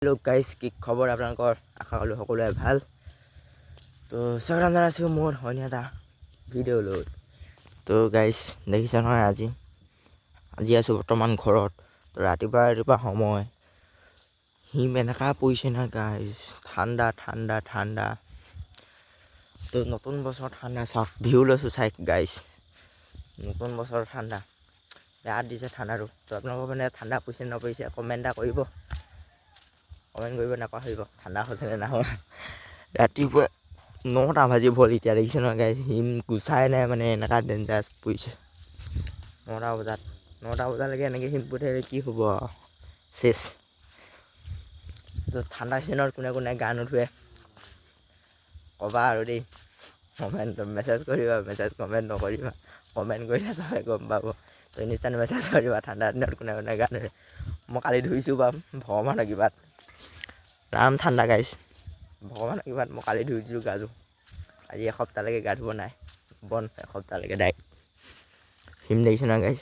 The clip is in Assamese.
হেল্ল' গাইজ, কি খবৰ আপোনালোকৰ? আশা কৰোঁ সকলোৱে ভাল। তো স্বাগতম জনাইছোঁ মোৰ অন্য এটা ভিডিঅ'লৈ। তো গাইজ দেখিছে নহয়, আজি আছোঁ বৰ্তমান ঘৰত। তো ৰাতিপুৱা সময় হিম এনেকুৱা পৰিছে না গাইজ, ঠাণ্ডা। তো নতুন বছৰ ঠাণ্ডা চাওক, ভিউ লৈছোঁ চাই গাইজ। নতুন বছৰ ঠাণ্ডা বেয়া দিছে ঠাণ্ডাটো। তো আপোনালোকৰ মানে ঠাণ্ডা পৰিছে নপৰিছে কমেণ্ট এটা কৰিব নাপাহৰিব, ঠাণ্ডা হৈছে নে নহয়। ৰাতিপুৱা 9টা বাজিব হ'ল এতিয়া, দেখিছে নহয় গাইজ, হিম গুচাই নাই মানে এনেকুৱা ডেঞ্জাৰাছ পৰিছে। 9টা বজালৈকে এনেকৈ হিম পৰি থাকিলে কি হ'ব আৰু, চেচ। তো ঠাণ্ডা চিজনত কোনে গা নুধুৱে ক'বা আৰু দেই, মেছেজ কৰিবা, কমেণ্ট নকৰিবা। কমেণ্ট কৰিলে চবে গম পাব। তো নিশ্চয় মেছেজ কৰিবা, ঠাণ্ডা দিনত কোনে গা নুধুৱে। মই কালি ধুইছোঁ বাৰু ভগৱানৰ কৃপাত, ৰাম ঠাণ্ডা গাইজ, ভগৱানৰ কৃপাত মই কালি ধুই দিছোঁ গাটো। আজি এসপ্তাহলৈকে গা ধুব নাই, এসপ্তাহলৈকে ডাইৰেক্ট হিম দেখিছে নহয় গাইজ।